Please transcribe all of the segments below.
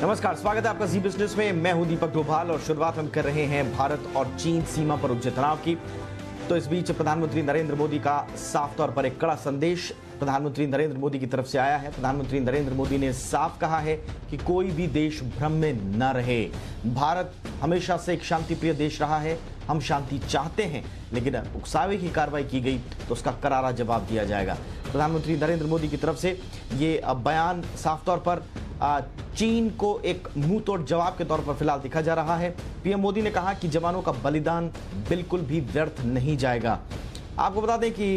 नमस्कार, स्वागत है आपका जी बिजनेस में। मैं हूं दीपक डोभाल और शुरुआत हम कर रहे हैं भारत और चीन सीमा पर उपजे तनाव की। तो इस बीच प्रधानमंत्री नरेंद्र मोदी का साफ तौर पर एक कड़ा संदेश प्रधानमंत्री नरेंद्र मोदी की तरफ से आया है। प्रधानमंत्री नरेंद्र मोदी ने साफ कहा है कि कोई भी देश भ्रम में न रहे। भारत हमेशा से एक शांति प्रिय देश रहा है, हम शांति चाहते हैं, लेकिन उकसावे की कार्रवाई की गई तो उसका करारा जवाब दिया जाएगा। प्रधानमंत्री नरेंद्र मोदी की तरफ से ये बयान साफ तौर पर चीन को एक मुंह तोड़ जवाब के तौर पर फिलहाल दिखा जा रहा है। पीएम मोदी ने कहा कि जवानों का बलिदान बिल्कुल भी व्यर्थ नहीं जाएगा। आपको बता दें कि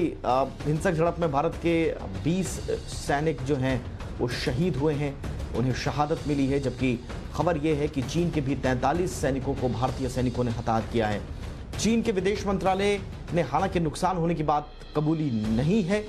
हिंसक झड़प में भारत के 20 सैनिक जो हैं वो शहीद हुए हैं, उन्हें शहादत मिली है, जबकि खबर यह है कि चीन के भी 43 सैनिकों को भारतीय सैनिकों ने हताहत किया है। चीन के विदेश मंत्रालय ने हालांकि नुकसान होने की बात कबूली नहीं है,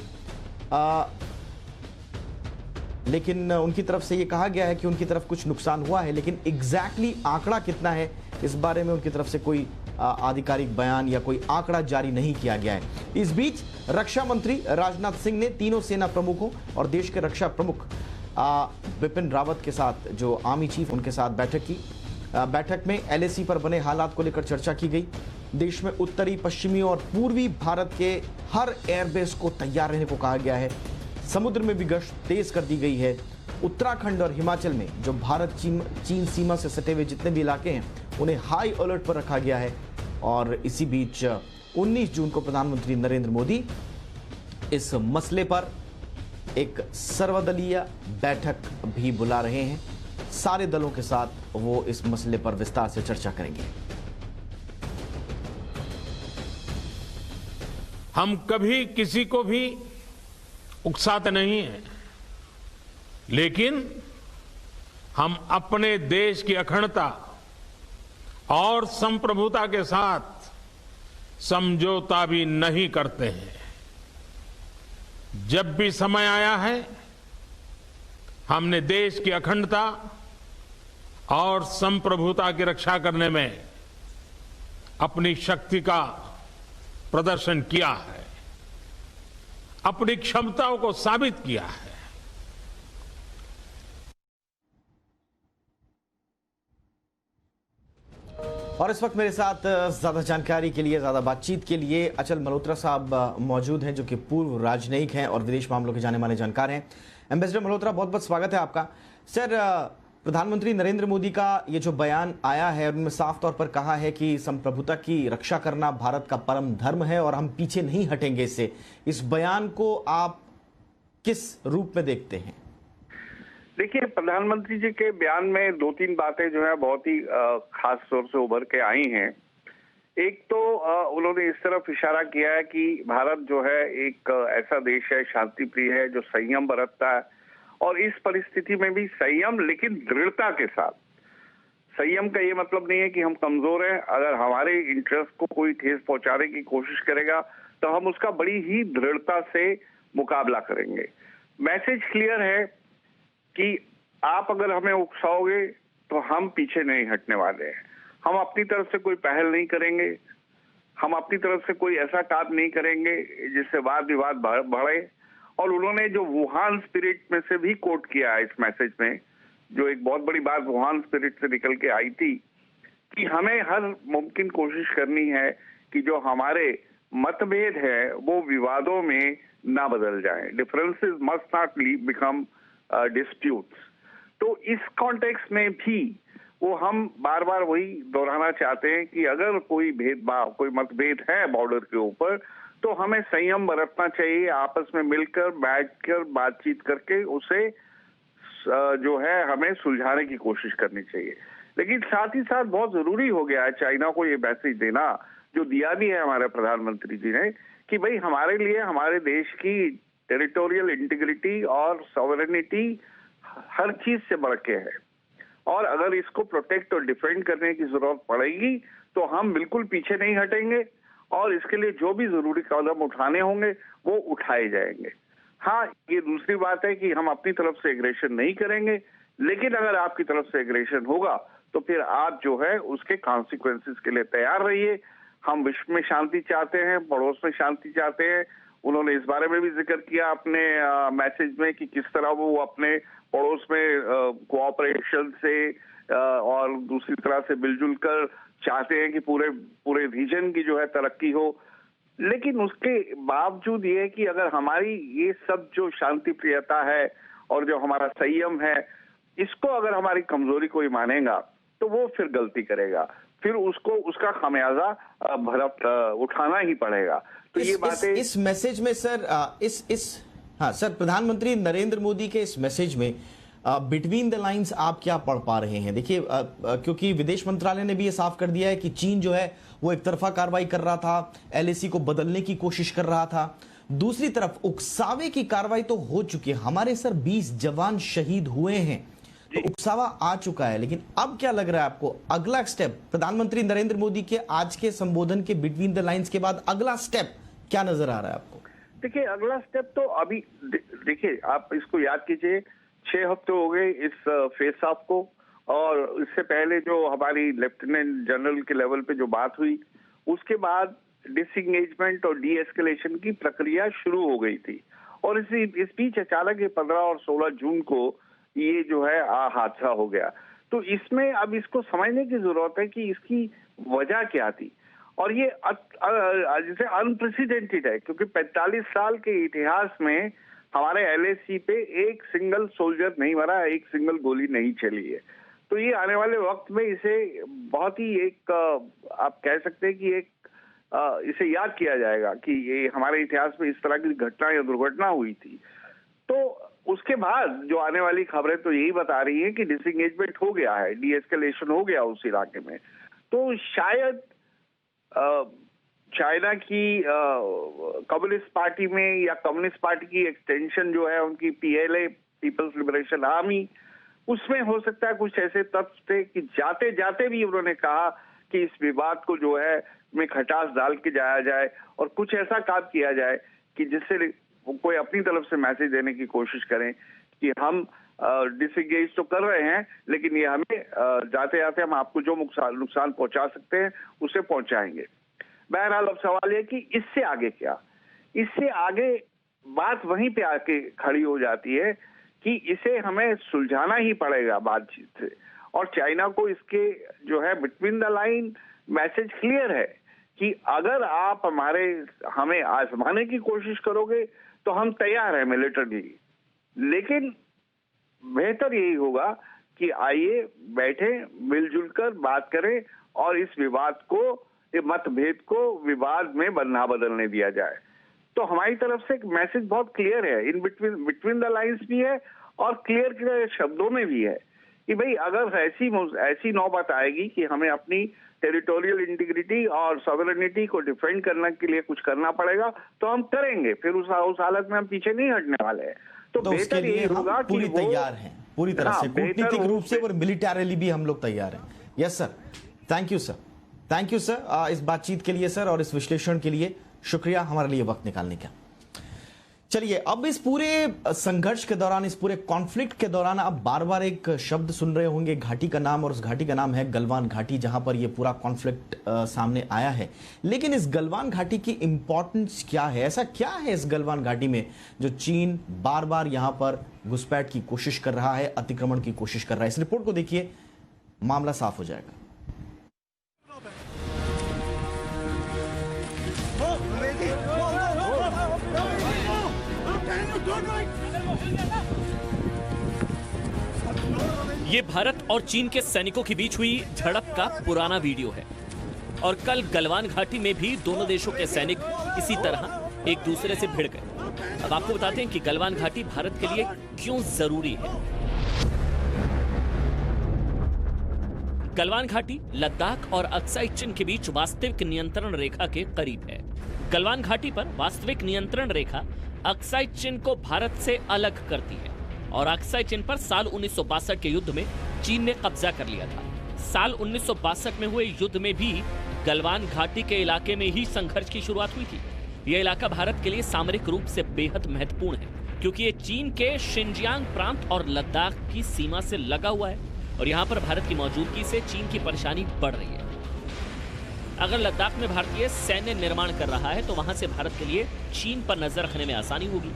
लेकिन उनकी तरफ से ये कहा गया है कि उनकी तरफ कुछ नुकसान हुआ है, लेकिन एग्जैक्टली आंकड़ा कितना है इस बारे में उनकी तरफ से कोई आधिकारिक बयान या कोई आंकड़ा जारी नहीं किया गया है। इस बीच रक्षा मंत्री राजनाथ सिंह ने तीनों सेना प्रमुखों और देश के रक्षा प्रमुख बिपिन रावत के साथ, जो आर्मी चीफ, उनके साथ बैठक की। बैठक में एलएसी पर बने हालात को लेकर चर्चा की गई। देश में उत्तरी, पश्चिमी और पूर्वी भारत के हर एयरबेस को तैयार रहने को कहा गया है। समुद्र में भी गश्त तेज कर दी गई है। उत्तराखंड और हिमाचल में जो भारत चीन सीमा से सटे हुए जितने भी इलाके हैं उन्हें हाई अलर्ट पर रखा गया है। और इसी बीच 19 जून को प्रधानमंत्री नरेंद्र मोदी इस मसले पर एक सर्वदलीय बैठक भी बुला रहे हैं। सारे दलों के साथ वो इस मसले पर विस्तार से चर्चा करेंगे। हम कभी किसी को भी उकसाते नहीं है, लेकिन हम अपने देश की अखंडता और संप्रभुता के साथ समझौता भी नहीं करते हैं। जब भी समय आया है, हमने देश की अखंडता और संप्रभुता की रक्षा करने में अपनी शक्ति का प्रदर्शन किया है, अपनी क्षमताओं को साबित किया है। और इस वक्त मेरे साथ ज्यादा जानकारी के लिए, ज्यादा बातचीत के लिए अचल मल्होत्रा साहब मौजूद हैं, जो कि पूर्व राजनयिक हैं और विदेश मामलों के जाने माने जानकार हैं। एम्बेसडर मल्होत्रा, बहुत बहुत स्वागत है आपका। सर, प्रधानमंत्री नरेंद्र मोदी का ये जो बयान आया है, उनमें साफ तौर पर कहा है कि संप्रभुता की रक्षा करना भारत का परम धर्म है और हम पीछे नहीं हटेंगे इससे। इस बयान को आप किस रूप में देखते हैं? देखिए, प्रधानमंत्री जी के बयान में दो तीन बातें जो है बहुत ही खास तौर से उभर के आई हैं। एक तो उन्होंने इस तरफ इशारा किया है कि भारत जो है एक ऐसा देश है, शांति प्रिय है, जो संयम बरतता है, और इस परिस्थिति में भी संयम, लेकिन दृढ़ता के साथ। संयम का ये मतलब नहीं है कि हम कमजोर हैं। अगर हमारे इंटरेस्ट को कोई ठेस पहुंचाने की कोशिश करेगा तो हम उसका बड़ी ही दृढ़ता से मुकाबला करेंगे। मैसेज क्लियर है कि आप अगर हमें उकसाओगे तो हम पीछे नहीं हटने वाले हैं। हम अपनी तरफ से कोई पहल नहीं करेंगे, हम अपनी तरफ से कोई ऐसा काम नहीं करेंगे जिससे वाद विवाद बढ़े। और उन्होंने जो वुहान स्पिरिट में से भी कोट किया है इस मैसेज में, जो एक बहुत बड़ी बात वुहान स्पिरिट से निकल के आई थी, कि हमें हर मुमकिन कोशिश करनी है कि जो हमारे मतभेद है वो विवादों में ना बदल जाए। Differences must not become disputes. तो इस कॉन्टेक्स्ट में भी वो हम बार बार वही दोहराना चाहते हैं कि अगर कोई भेदभाव, कोई मतभेद है बॉर्डर के ऊपर, तो हमें संयम बरतना चाहिए। आपस में मिलकर, बैठकर, बातचीत करके उसे जो है हमें सुलझाने की कोशिश करनी चाहिए। लेकिन साथ ही साथ बहुत जरूरी हो गया है चाइना को ये मैसेज देना, जो दिया भी है हमारे प्रधानमंत्री जी ने, कि भाई हमारे लिए हमारे देश की टेरिटोरियल इंटीग्रिटी और सॉवरेनिटी हर चीज से बढ़ के है, और अगर इसको प्रोटेक्ट और डिफेंड करने की जरूरत पड़ेगी तो हम बिल्कुल पीछे नहीं हटेंगे, और इसके लिए जो भी जरूरी कदम उठाने होंगे वो उठाए जाएंगे। हाँ, ये दूसरी बात है कि हम अपनी तरफ से एग्रेशन नहीं करेंगे, लेकिन अगर आपकी तरफ से एग्रेशन होगा तो फिर आप जो है उसके कॉन्सिक्वेंसेस के लिए तैयार रहिए। हम विश्व में शांति चाहते हैं, पड़ोस में शांति चाहते हैं, उन्होंने इस बारे में भी जिक्र किया अपने मैसेज में कि किस तरह वो अपने पड़ोस में कोऑपरेशन से और दूसरी तरह से मिलजुल कर चाहते हैं कि पूरे रीजन की जो है तरक्की हो। लेकिन उसके बावजूद ये है कि अगर हमारी ये सब जो शांति प्रियता है और जो हमारा संयम है, इसको अगर हमारी कमजोरी कोई मानेगा तो वो फिर गलती करेगा, फिर उसको उसका खामियाजा भारत उठाना ही पड़ेगा। तो ये बातें इस मैसेज में सर हाँ सर, प्रधानमंत्री नरेंद्र मोदी के इस मैसेज में बिटवीन द लाइंस आप क्या पढ़ पा रहे हैं? देखिए, क्योंकि विदेश मंत्रालय ने भी ये साफ कर दिया है कि चीन जो है वो एक तरफा कार्रवाई कर रहा था, एलएसी को बदलने की कोशिश कर रहा था। दूसरी तरफ उकसावे की कार्रवाई तो हो चुकी है, हमारे सर 20 जवान शहीद हुए हैं, तो उकसावा आ चुका है। लेकिन अब क्या लग रहा है आपको अगला स्टेप, प्रधानमंत्री नरेंद्र मोदी के आज के संबोधन के बिटवीन द लाइंस के बाद अगला स्टेप क्या नजर आ रहा है आपको? देखिए, अगला स्टेप तो अभी देखिए, आप इसको याद कीजिए, 6 हफ्ते हो गए इस फेस ऑफ को, और इससे पहले जो हमारी लेफ्टिनेंट जनरल के लेवल पे जो बात हुई, उसके बाद डिसएंगेजमेंट और डी एस्केलेशन की प्रक्रिया शुरू हो गई थी। और इस बीच अचानक 15 और 16 जून को ये जो है हादसा हो गया। तो इसमें अब इसको समझने की जरूरत है कि इसकी वजह क्या थी, और ये जैसे अनप्रेसिडेंटेड है, क्योंकि 45 साल के इतिहास में हमारे एलएसी पे एक सिंगल सोल्जर नहीं मरा, एक सिंगल गोली नहीं चली है। तो ये आने वाले वक्त में इसे बहुत ही एक आप कह सकते हैं कि एक इसे याद किया जाएगा कि ये हमारे इतिहास में इस तरह की घटना या दुर्घटना हुई थी। तो उसके बाद जो आने वाली खबरें तो यही बता रही है कि डिसएंगेजमेंट हो गया है, डी एस्केलेशन हो गया उस इलाके में। तो शायद चाइना की कम्युनिस्ट पार्टी में या कम्युनिस्ट पार्टी की एक्सटेंशन जो है उनकी पीएलए, पीपल्स लिबरेशन आर्मी, उसमें हो सकता है कुछ ऐसे तत्व थे कि जाते जाते भी उन्होंने कहा कि इस विवाद को जो है में खटास डाल के जाया जाए और कुछ ऐसा काम किया जाए कि जिससे कोई अपनी तरफ से मैसेज देने की कोशिश करें कि हम डिसएंगेज तो कर रहे हैं, लेकिन ये हमें जाते जाते हम आपको जो नुकसान पहुंचा सकते हैं उसे पहुंचाएंगे। बहरहाल अब सवाल है कि इससे आगे क्या? इससे आगे बात वहीं पे आके खड़ी हो जाती है कि इसे हमें सुलझाना ही पड़ेगा बातचीत से, और चाइना को इसके जो है between the line message clear है कि अगर आप हमें आजमाने की कोशिश करोगे तो हम तैयार हैं मिलिटरी, लेकिन बेहतर यही होगा कि आइए बैठे मिलजुल कर बात करें और इस विवाद को, मतभेद को विवाद में ना बदलने दिया जाए। तो हमारी तरफ से एक मैसेज बहुत क्लियर है, इन बिटवीन द लाइंस भी है और क्लियर शब्दों में भी है कि भाई अगर ऐसी नौबत आएगी कि हमें अपनी टेरिटोरियल इंटीग्रिटी और सॉवरेनिटी को डिफेंड करने के लिए कुछ करना पड़ेगा तो हम करेंगे, फिर उस हालत में हम पीछे नहीं हटने वाले हैं। तो उसके लिए हम पूरी तैयार हैं, पूरी तरह से कूटनीतिक रूप से और मिलिटरीली भी हम लोग तैयार हैं। Yes sir, thank you sir, thank you sir इस बातचीत के लिए सर, और इस विश्लेषण के लिए शुक्रिया हमारे लिए वक्त निकालने का। चलिए, अब इस पूरे संघर्ष के दौरान, इस पूरे कॉन्फ्लिक्ट के दौरान आप बार बार एक शब्द सुन रहे होंगे, घाटी का नाम, और उस घाटी का नाम है गलवान घाटी, जहां पर ये पूरा कॉन्फ्लिक्ट सामने आया है। लेकिन इस गलवान घाटी की इंपॉर्टेंस क्या है? ऐसा क्या है इस गलवान घाटी में जो चीन बार बार यहां पर घुसपैठ की कोशिश कर रहा है, अतिक्रमण की कोशिश कर रहा है? इस रिपोर्ट को देखिए, मामला साफ हो जाएगा। ये भारत और चीन के सैनिकों के बीच हुई झड़प का पुराना वीडियो है, और कल गलवान घाटी में भी दोनों देशों के सैनिक इसी तरह एक दूसरे से भिड़ गए। अब आपको बताते हैं कि गलवान घाटी भारत के लिए क्यों जरूरी है। गलवान घाटी लद्दाख और अक्साई चिन के बीच वास्तविक नियंत्रण रेखा के करीब है। गलवान घाटी पर वास्तविक नियंत्रण रेखा अक्साई चिन को भारत से अलग करती है, और अक्साई चिन पर साल 1962 के युद्ध में चीन ने कब्जा कर लिया था। साल 1962 में हुए युद्ध में भी गलवान घाटी के इलाके में ही संघर्ष की शुरुआत हुई थी। यह इलाका भारत के लिए सामरिक रूप से बेहद महत्वपूर्ण है, क्योंकि ये चीन के शिनजियांग प्रांत और लद्दाख की सीमा से लगा हुआ है, और यहाँ पर भारत की मौजूदगी से चीन की परेशानी बढ़ रही है। अगर लद्दाख में भारतीय सैन्य निर्माण कर रहा है तो वहां से भारत के लिए चीन पर नजर रखने में आसानी होगी।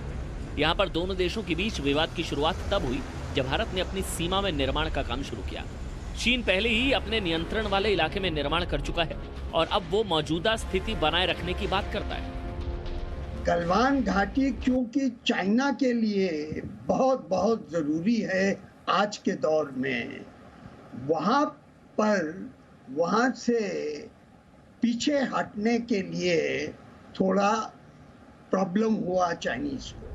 यहाँ पर दोनों देशों के बीच विवाद की शुरुआत तब हुई जब भारत ने अपनी सीमा में निर्माण का काम शुरू किया। चीन पहले ही अपने नियंत्रण वाले इलाके में निर्माण कर चुका है और अब वो मौजूदा स्थिति बनाए रखने की बात करता है। गलवान घाटी क्योंकि चाइना के लिए बहुत बहुत जरूरी है आज के दौर में, वहां से पीछे हटने के लिए थोड़ा प्रॉब्लम हुआ चाइनीज को।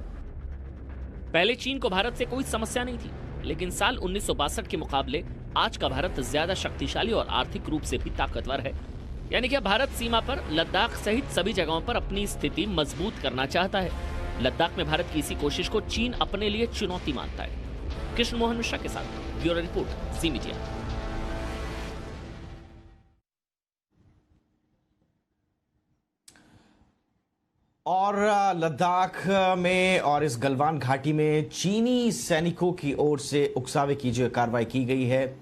पहले चीन को भारत से कोई समस्या नहीं थी, लेकिन साल 1962 के मुकाबले आज का भारत ज्यादा शक्तिशाली और आर्थिक रूप से भी ताकतवर है। यानी कि भारत सीमा पर लद्दाख सहित सभी जगहों पर अपनी स्थिति मजबूत करना चाहता है। लद्दाख में भारत की इसी कोशिश को चीन अपने लिए चुनौती मानता है। कृष्ण मोहन मिश्रा के साथ ब्यूरो रिपोर्ट, जी मीडिया। और लद्दाख में और इस गलवान घाटी में चीनी सैनिकों की ओर से उकसावे की जो कार्रवाई की गई है,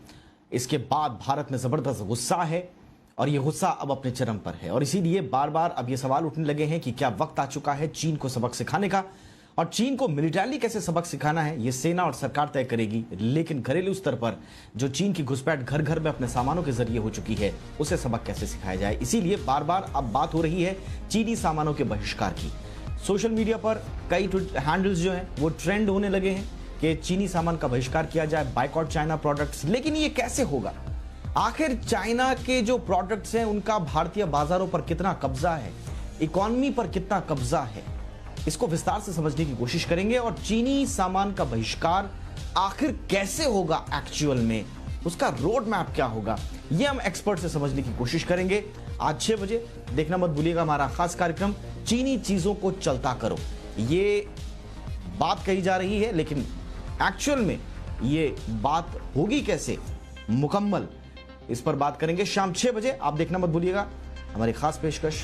इसके बाद भारत में जबरदस्त गुस्सा है और ये गुस्सा अब अपने चरम पर है। और इसीलिए बार बार अब ये सवाल उठने लगे हैं कि क्या वक्त आ चुका है चीन को सबक सिखाने का। और चीन को मिलिटरीली कैसे सबक सिखाना है ये सेना और सरकार तय करेगी, लेकिन घरेलू स्तर पर जो चीन की घुसपैठ घर घर में अपने सामानों के जरिए हो चुकी है, उसे सबक कैसे सिखाया जाए। इसीलिए बार बार अब बात हो रही है चीनी सामानों के बहिष्कार की। सोशल मीडिया पर कई हैंडल्स जो हैं वो ट्रेंड होने लगे हैं कि चीनी सामान का बहिष्कार किया जाए, बायकॉट चाइना प्रोडक्ट्स। लेकिन ये कैसे होगा? आखिर चाइना के जो प्रोडक्ट्स हैं उनका भारतीय बाजारों पर कितना कब्जा है, इकोनॉमी पर कितना कब्जा है, इसको विस्तार से समझने की कोशिश करेंगे। और चीनी सामान का बहिष्कार आखिर कैसे होगा एक्चुअल में, उसका रोड मैप क्या होगा, ये हम एक्सपर्ट से समझने की कोशिश करेंगे। आज 6 बजे देखना मत भूलिएगा हमारा खास कार्यक्रम चीनी चीजों को चलता करो। ये बात कही जा रही है, लेकिन एक्चुअल में ये बात होगी कैसे मुकम्मल, इस पर बात करेंगे शाम 6 बजे। आप देखना मत भूलिएगा हमारी खास पेशकश,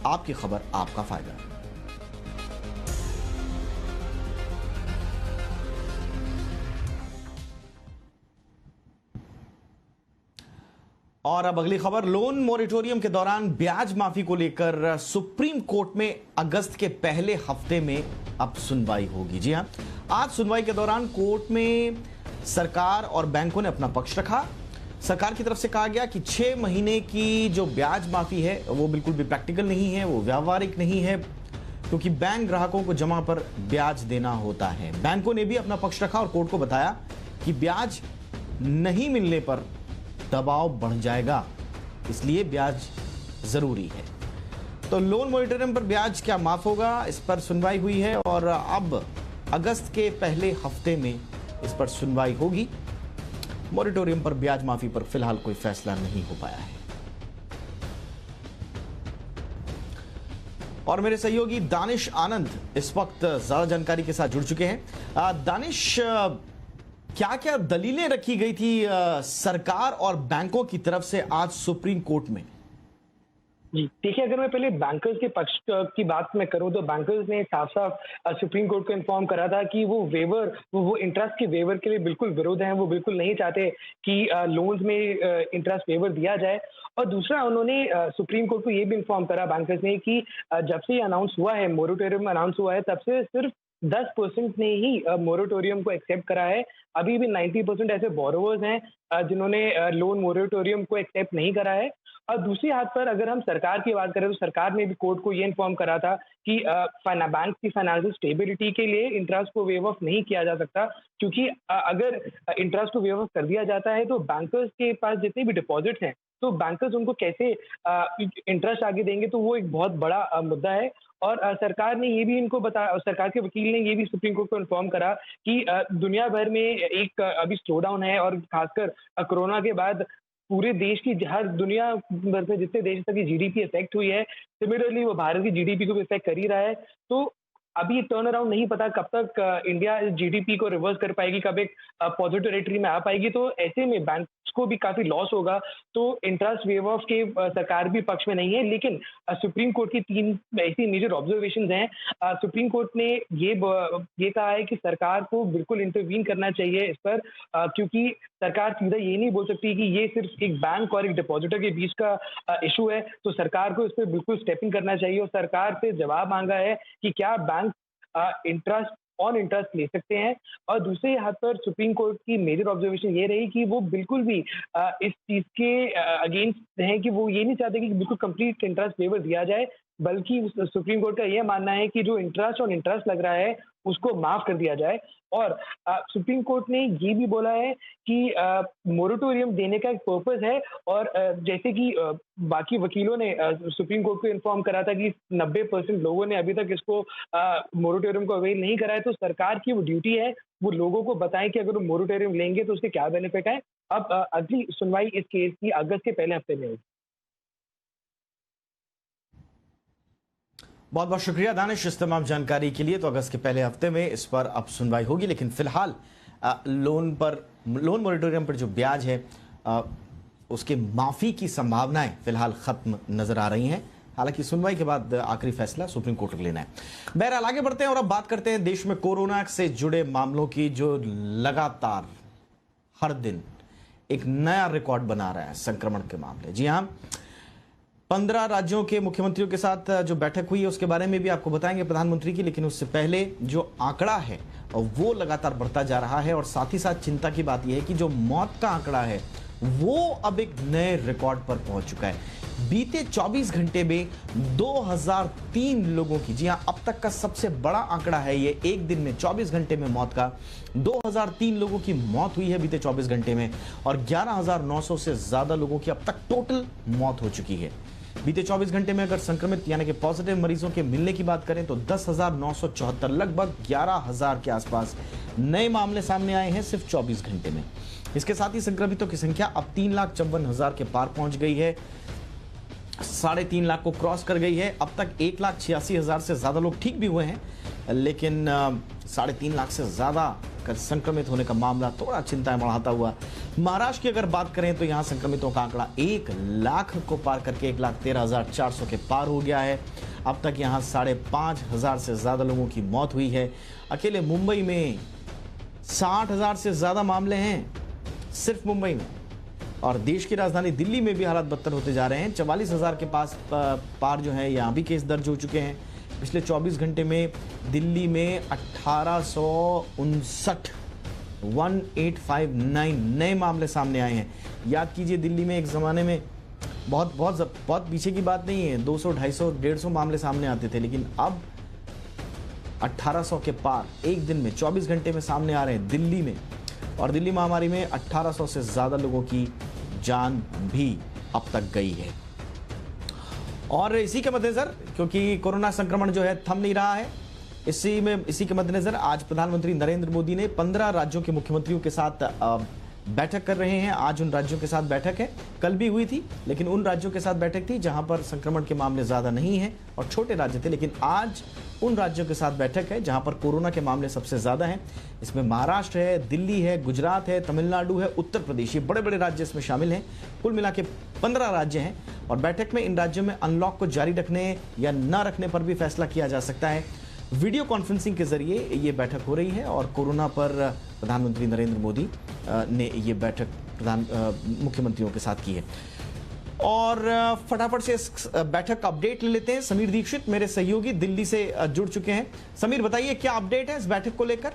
आपकी खबर आपका फायदा। और अब अगली खबर, लोन मोरेटोरियम के दौरान ब्याज माफी को लेकर सुप्रीम कोर्ट में अगस्त के पहले हफ्ते में अब सुनवाई होगी। जी हां, आज सुनवाई के दौरान कोर्ट में सरकार और बैंकों ने अपना पक्ष रखा। सरकार की तरफ से कहा गया कि 6 महीने की जो ब्याज माफी है वो बिल्कुल भी प्रैक्टिकल नहीं है, वो व्यावहारिक नहीं है, क्योंकि बैंक ग्राहकों को जमा पर ब्याज देना होता है। बैंकों ने भी अपना पक्ष रखा और कोर्ट को बताया कि ब्याज नहीं मिलने पर दबाव बढ़ जाएगा, इसलिए ब्याज जरूरी है। तो लोन मोरेटोरियम पर ब्याज क्या माफ होगा, इस पर सुनवाई हुई है और अब अगस्त के पहले हफ्ते में इस पर सुनवाई होगी। मोरेटोरियम पर ब्याज माफी पर फिलहाल कोई फैसला नहीं हो पाया है। और मेरे सहयोगी दानिश आनंद इस वक्त ज्यादा जानकारी के साथ जुड़ चुके हैं। दानिश, क्या क्या दलीलें रखी गई थी सरकार और बैंकों की तरफ से आज सुप्रीम कोर्ट में? जी देखिए, अगर मैं पहले बैंकर्स के पक्ष की बात मैं करूं तो बैंकर्स ने साफ साफ सुप्रीम कोर्ट को इन्फॉर्म करा था कि वो वेवर वो इंटरेस्ट के वेवर के लिए बिल्कुल विरोध हैं। वो बिल्कुल नहीं चाहते कि लोन्स में इंटरेस्ट वेवर दिया जाए। और दूसरा, उन्होंने सुप्रीम कोर्ट को ये भी इन्फॉर्म करा बैंकर्स ने कि जब से ये अनाउंस हुआ है, मोरेटोरियम अनाउंस हुआ है, तब से सिर्फ 10% ने ही मोरेटोरियम को एक्सेप्ट करा है। अभी भी 90% ऐसे बोरोवर्स हैं जिन्होंने लोन मोरेटोरियम को एक्सेप्ट नहीं करा है। और दूसरी हाथ पर अगर हम सरकार की बात करें तो सरकार ने भी कोर्ट को ये इन्फॉर्म करा था कि बैंक की फाइनेंशियल स्टेबिलिटी के लिए इंटरेस्ट को वेव ऑफ नहीं किया जा सकता, क्योंकि अगर इंटरेस्ट को वेव ऑफ कर दिया जाता है तो बैंकर्स के पास जितने भी डिपॉजिट्स हैं तो बैंकर्स उनको कैसे इंटरेस्ट आगे देंगे, तो वो एक बहुत बड़ा मुद्दा है। और सरकार ने ये भी इनको बताया, सरकार के वकील ने ये भी सुप्रीम कोर्ट को इन्फॉर्म करा कि दुनिया भर में एक अभी स्लो डाउन है और खासकर कोरोना के बाद पूरे देश की हर दुनिया भर में जितने देश तक की जीडीपी इफेक्ट हुई है, सिमिलरली वो भारत की जीडीपी को भी इफेक्ट कर ही रहा है। तो अभी टर्न अराउंड नहीं पता कब तक इंडिया जीडीपी को रिवर्स कर पाएगी, कब एक पॉजिटिव टेरिटरी में आ पाएगी। तो ऐसे में बैंक्स उसको भी काफी लॉस होगा। तो इंटरेस्ट वेव ऑफ के सरकार भी पक्ष में नहीं है, लेकिन सुप्रीम कोर्ट की 3 ऐसी मेजर ऑब्जर्वेशंस हैं। सुप्रीम कोर्ट ने ये कहा है कि सरकार को बिल्कुल इंटरवीन करना चाहिए इस पर, क्योंकि सरकार सीधा ये नहीं बोल सकती कि ये सिर्फ एक बैंक और एक डिपॉजिटर के बीच का इशू है। तो सरकार को इस पर बिल्कुल स्टेपिंग करना चाहिए और सरकार से जवाब मांगा है कि क्या बैंक इंटरेस्ट ऑन इंटरेस्ट ले सकते हैं। और दूसरे हाथ पर सुप्रीम कोर्ट की मेजर ऑब्जर्वेशन ये रही कि वो बिल्कुल भी इस चीज के अगेंस्ट हैं कि वो ये नहीं चाहते कि बिल्कुल कंप्लीट इंटरेस्ट वेवर दिया जाए, बल्कि सुप्रीम कोर्ट का यह मानना है कि जो इंटरेस्ट ऑन इंटरेस्ट लग रहा है उसको माफ कर दिया जाए। और सुप्रीम कोर्ट ने ये भी बोला है कि मोरेटोरियम देने का एक पर्पस है, और जैसे कि बाकी वकीलों ने सुप्रीम कोर्ट को इन्फॉर्म करा था कि 90% लोगों ने अभी तक इसको मोरेटोरियम को अवेल नहीं करा है, तो सरकार की वो ड्यूटी है वो लोगों को बताएं कि अगर वो मोरेटोरियम लेंगे तो उसके क्या बेनिफिट है। अब अगली सुनवाई इस केस की अगस्त के पहले हफ्ते में होगी। बहुत बहुत शुक्रिया दानिश इस तमाम जानकारी के लिए। तो अगस्त के पहले हफ्ते में इस पर अब सुनवाई होगी, लेकिन फिलहाल लोन मोरेटोरियम पर जो ब्याज है उसके माफी की संभावनाएं फिलहाल खत्म नजर आ रही हैं। हालांकि सुनवाई के बाद आखिरी फैसला सुप्रीम कोर्ट को लेना है। बहरहाल आगे बढ़ते हैं और अब बात करते हैं देश में कोरोना से जुड़े मामलों की, जो लगातार हर दिन एक नया रिकॉर्ड बना रहा है संक्रमण के मामले। जी हाँ, 15 राज्यों के मुख्यमंत्रियों के साथ जो बैठक हुई है उसके बारे में भी आपको बताएंगे प्रधानमंत्री की, लेकिन उससे पहले जो आंकड़ा है वो लगातार बढ़ता जा रहा है। और साथ ही साथ चिंता की बात यह है कि जो मौत का आंकड़ा है वो अब एक नए रिकॉर्ड पर पहुंच चुका है। बीते 24 घंटे में 2003 लोगों की, जी हां, अब तक का सबसे बड़ा आंकड़ा है ये, एक दिन में 24 घंटे में मौत का 2003 लोगों की मौत हुई है बीते 24 घंटे में, और 11,900 से ज्यादा लोगों की अब तक टोटल मौत हो चुकी है। बीते 24 घंटे में अगर संक्रमित यानी कि पॉजिटिव मरीजों के मिलने की बात करें तो 10,974, लगभग 11,000 के आसपास नए मामले सामने आए हैं सिर्फ 24 घंटे में। इसके साथ ही संक्रमितों की संख्या अब 3,54,000 के पार पहुंच गई है, 3.5 लाख को क्रॉस कर गई है। अब तक 1,86,000 से ज्यादा लोग ठीक भी हुए हैं, लेकिन 3.5 लाख से ज्यादा संक्रमित होने का मामला थोड़ा चिंताएं बढ़ाता हुआ। महाराष्ट्र की अगर बात करें तो यहां संक्रमितों का आंकड़ा 1 लाख को पार करके 1,13,400 के पार हो गया है। अब तक यहां 5,500 से ज्यादा लोगों की मौत हुई है। अकेले मुंबई में 60,000 से ज्यादा मामले हैं सिर्फ मुंबई में, और देश की राजधानी दिल्ली में भी हालात बदतर होते जा रहे हैं। 44,000 के पास पार जो है यहां भी केस दर्ज हो चुके हैं। पिछले 24 घंटे में दिल्ली में 1859 नए मामले सामने आए हैं। याद कीजिए, दिल्ली में एक ज़माने में बहुत पीछे की बात नहीं है, 200, 250, 150 मामले सामने आते थे, लेकिन अब 1800 के पार एक दिन में 24 घंटे में सामने आ रहे हैं दिल्ली में। और दिल्ली महामारी में 1800 से ज़्यादा लोगों की जान भी अब तक गई है। और इसी के मद्देनजर, क्योंकि कोरोना संक्रमण जो है थम नहीं रहा है, इसी के मद्देनजर आज प्रधानमंत्री नरेंद्र मोदी ने 15 राज्यों के मुख्यमंत्रियों के साथ बैठक कर रहे हैं। आज उन राज्यों के साथ बैठक है, कल भी हुई थी, लेकिन उन राज्यों के साथ बैठक थी जहां पर संक्रमण के मामले ज्यादा नहीं हैं और छोटे राज्य थे, लेकिन आज उन राज्यों के साथ बैठक है जहां पर कोरोना के मामले सबसे ज्यादा हैं। इसमें महाराष्ट्र है, दिल्ली है, गुजरात है, तमिलनाडु है, उत्तर प्रदेश, ये बड़े बड़े राज्य इसमें शामिल हैं। कुल मिला के 15 राज्य हैं, और बैठक में इन राज्यों में अनलॉक को जारी रखने या न रखने पर भी फैसला किया जा सकता है। वीडियो कॉन्फ्रेंसिंग के जरिए ये बैठक हो रही है, और कोरोना पर प्रधानमंत्री नरेंद्र मोदी ने ये बैठक मुख्यमंत्रियों के साथ की है। और फटाफट से इस बैठक का अपडेट ले लेते हैं। समीर दीक्षित मेरे सहयोगी दिल्ली से जुड़ चुके हैं। समीर, बताइए क्या अपडेट है इस बैठक को लेकर?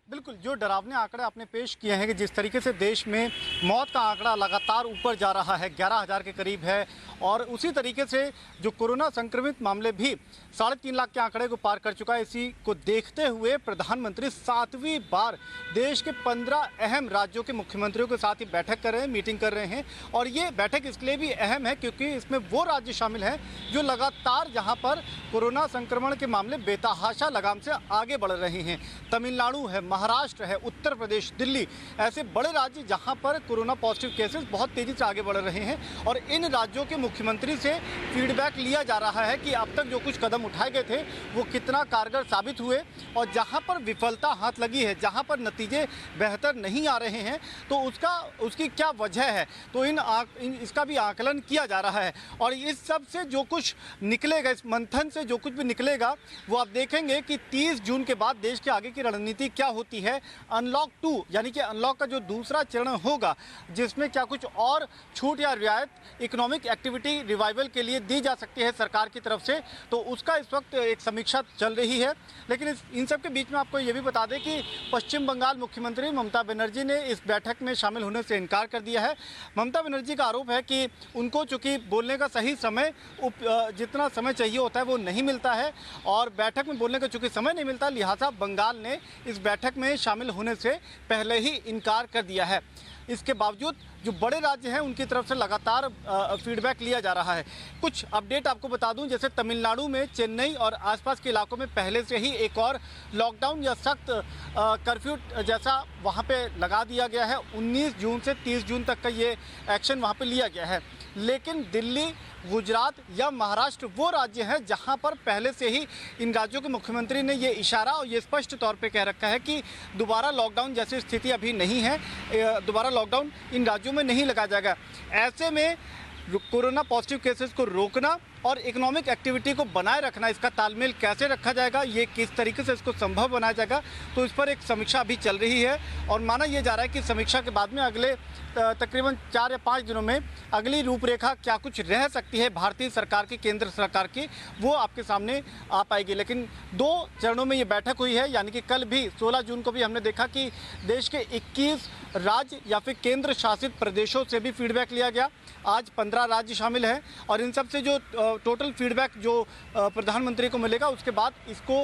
बिल्कुल, जो डरावने आंकड़े आपने पेश किए हैं कि जिस तरीके से देश में मौत का आंकड़ा लगातार ऊपर जा रहा है, 11,000 के करीब है, और उसी तरीके से जो कोरोना संक्रमित मामले भी 3.5 लाख के आंकड़े को पार कर चुका है। इसी को देखते हुए प्रधानमंत्री 7वीं बार देश के 15 अहम राज्यों के मुख्यमंत्रियों के साथ ही बैठक कर रहे हैं, मीटिंग कर रहे हैं। और ये बैठक इसलिए भी अहम है क्योंकि इसमें वो राज्य शामिल हैं जो लगातार जहाँ पर कोरोना संक्रमण के मामले बेतहाशा लगाम से आगे बढ़ रहे हैं। तमिलनाडु है, महाराष्ट्र है, उत्तर प्रदेश, दिल्ली, ऐसे बड़े राज्य जहां पर कोरोना पॉजिटिव केसेस बहुत तेजी से आगे बढ़ रहे हैं और इन राज्यों के मुख्यमंत्री से फीडबैक लिया जा रहा है कि अब तक जो कुछ कदम उठाए गए थे वो कितना कारगर साबित हुए और जहां पर विफलता हाथ लगी है, जहां पर नतीजे बेहतर नहीं आ रहे हैं तो उसकी क्या वजह है, तो इसका भी आकलन किया जा रहा है। और इस सब से जो कुछ निकलेगा, इस मंथन से जो कुछ भी निकलेगा वो आप देखेंगे कि 30 जून के बाद देश के आगे की रणनीति क्या होती है। अनलॉक 2 यानी कि अनलॉक का जो दूसरा चरण होगा जिसमें क्या कुछ और छूट या रियायत इकोनॉमिक एक्टिविटी रिवाइवल के लिए दी जा सकती है सरकार की तरफ से, तो उसका इस वक्त एक समीक्षा चल रही है। लेकिन इन सब के बीच में आपको ये भी बता दें कि पश्चिम बंगाल मुख्यमंत्री ममता बनर्जी ने इस बैठक में शामिल होने से इनकार कर दिया है। ममता बनर्जी का आरोप है कि उनको चूंकि बोलने का सही समय जितना समय चाहिए होता है वो नहीं मिलता है और बैठक में बोलने का चूंकि समय नहीं मिलता, लिहाजा बंगाल ने इस बैठक में शामिल होने से पहले ही इनकार कर दिया है। इसके बावजूद जो बड़े राज्य हैं उनकी तरफ से लगातार फीडबैक लिया जा रहा है। कुछ अपडेट आपको बता दूं, जैसे तमिलनाडु में चेन्नई और आसपास के इलाकों में पहले से ही एक और लॉकडाउन या सख्त कर्फ्यू जैसा वहां पे लगा दिया गया है। 19 जून से 30 जून तक का ये एक्शन वहां पे लिया गया है। लेकिन दिल्ली, गुजरात या महाराष्ट्र वो राज्य हैं जहां पर पहले से ही इन राज्यों के मुख्यमंत्री ने ये इशारा और ये स्पष्ट तौर पे कह रखा है कि दोबारा लॉकडाउन जैसी स्थिति अभी नहीं है, दोबारा लॉकडाउन इन राज्यों में नहीं लगाया जाएगा। ऐसे में कोरोना पॉजिटिव केसेस को रोकना और इकोनॉमिक एक्टिविटी को बनाए रखना, इसका तालमेल कैसे रखा जाएगा, ये किस तरीके से इसको संभव बनाया जाएगा, तो इस पर एक समीक्षा अभी चल रही है और माना यह जा रहा है कि समीक्षा के बाद में अगले तकरीबन 4 या 5 दिनों में अगली रूपरेखा क्या कुछ रह सकती है भारतीय सरकार की, केंद्र सरकार की, वो आपके सामने आ पाएगी। लेकिन 2 चरणों में ये बैठक हुई है, यानी कि कल भी 16 जून को भी हमने देखा कि देश के 21 राज्य या फिर केंद्र शासित प्रदेशों से भी फीडबैक लिया गया। आज 15 राज्य शामिल हैं और इन सब से जो टोटल फीडबैक जो प्रधानमंत्री को मिलेगा उसके बाद इसको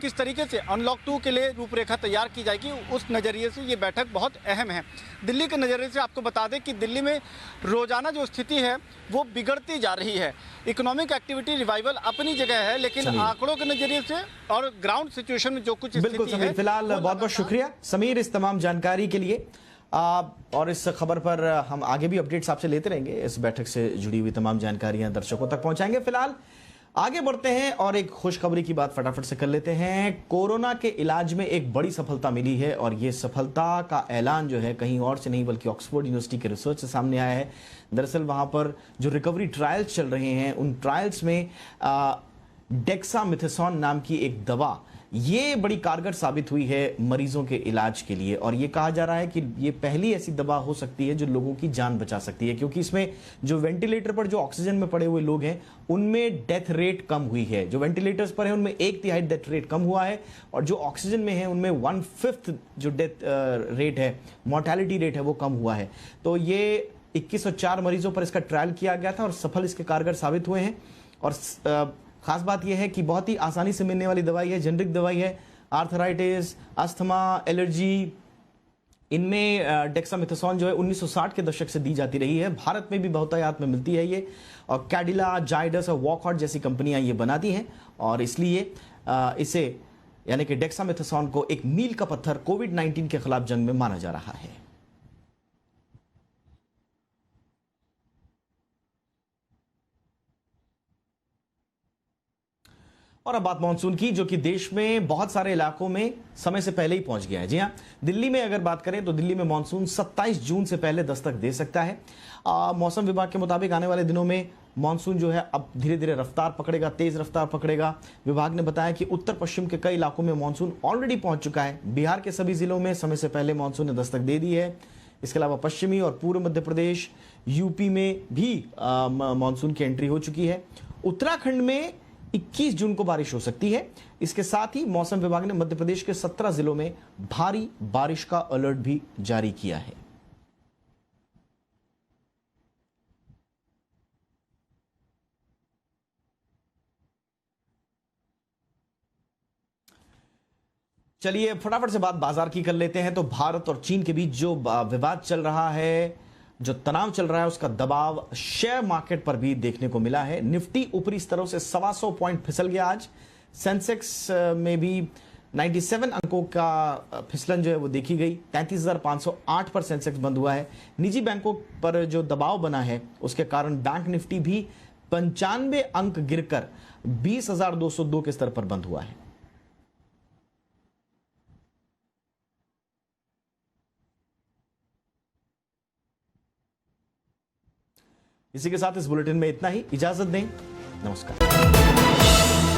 किस तरीके से अनलॉक 2 के लिए रूपरेखा तैयार की जाएगी, उस नज़रिए से ये बैठक बहुत अहम है। दिल्ली के नज़रिए से आपको बता दें कि दिल्ली में रोजाना जो स्थिति है वो बिगड़ती जा रही है। इकोनॉमिक एक्टिविटी रिवाइवल अपनी जगह है, लेकिन आंकड़ों के नज़रिए से और ग्राउंड सिचुएशन में जो कुछ बिल्कुल समीर, फिलहाल बहुत बहुत शुक्रिया समीर इस तमाम जानकारी के लिए। और इस खबर पर हम आगे भी अपडेट्स आपसे लेते रहेंगे। इस बैठक से जुड़ी हुई तमाम जानकारियां दर्शकों तक पहुंचाएंगे। फिलहाल आगे बढ़ते हैं और एक खुशखबरी की बात फटाफट से कर लेते हैं। कोरोना के इलाज में एक बड़ी सफलता मिली है और ये सफलता का ऐलान जो है कहीं और से नहीं बल्कि ऑक्सफोर्ड यूनिवर्सिटी के रिसर्च से सामने आया है। दरअसल वहां पर जो रिकवरी ट्रायल्स चल रहे हैं उन ट्रायल्स में डेक्सामेथासोन नाम की एक दवा ये बड़ी कारगर साबित हुई है मरीजों के इलाज के लिए और ये कहा जा रहा है कि ये पहली ऐसी दवा हो सकती है जो लोगों की जान बचा सकती है, क्योंकि इसमें जो वेंटिलेटर पर जो ऑक्सीजन में पड़े हुए लोग हैं उनमें डेथ रेट कम हुई है। जो वेंटिलेटर्स पर है उनमें 1/3 डेथ रेट कम हुआ है और जो ऑक्सीजन में है उनमें 1/5 जो डेथ रेट है, मोर्टेलिटी रेट है, वो कम हुआ है। तो ये 2104 मरीजों पर इसका ट्रायल किया गया था और सफल इसके कारगर साबित हुए हैं। और खास बात यह है कि बहुत ही आसानी से मिलने वाली दवाई है, जेनरिक दवाई है। आर्थराइटिस, अस्थमा, एलर्जी, इनमें डेक्सामेथासोन जो है 1960 के दशक से दी जाती रही है। भारत में भी बहुतायत में मिलती है ये और कैडिला, जाइडस और वॉकहार्ट जैसी कंपनियां ये बनाती हैं और इसलिए इसे यानी कि डेक्सामेथासोन को एक मील का पत्थर कोविड-19 के खिलाफ जंग में माना जा रहा है। और अब बात मानसून की, जो कि देश में बहुत सारे इलाकों में समय से पहले ही पहुंच गया है। जी हां, दिल्ली में अगर बात करें तो दिल्ली में मानसून 27 जून से पहले दस्तक दे सकता है। मौसम विभाग के मुताबिक आने वाले दिनों में मानसून जो है अब धीरे धीरे रफ्तार पकड़ेगा, तेज रफ्तार पकड़ेगा। विभाग ने बताया कि उत्तर पश्चिम के कई इलाकों में मानसून ऑलरेडी पहुंच चुका है। बिहार के सभी जिलों में समय से पहले मानसून ने दस्तक दे दी है। इसके अलावा पश्चिमी और पूर्व मध्य प्रदेश, यूपी में भी मानसून की एंट्री हो चुकी है। उत्तराखंड में 21 जून को बारिश हो सकती है। इसके साथ ही मौसम विभाग ने मध्य प्रदेश के 17 जिलों में भारी बारिश का अलर्ट भी जारी किया है। चलिए फटाफट से बात बाजार की कर लेते हैं। तो भारत और चीन के बीच जो विवाद चल रहा है, जो तनाव चल रहा है, उसका दबाव शेयर मार्केट पर भी देखने को मिला है। निफ्टी ऊपरी स्तरों से 125 पॉइंट फिसल गया। आज सेंसेक्स में भी 97 अंकों का फिसलन जो है वो देखी गई। 33,508 पर सेंसेक्स बंद हुआ है। निजी बैंकों पर जो दबाव बना है उसके कारण बैंक निफ्टी भी 95 अंक गिरकर 20,202 के स्तर पर बंद हुआ है। इसी के साथ इस बुलेटिन में इतना ही। इजाजत दें। नमस्कार।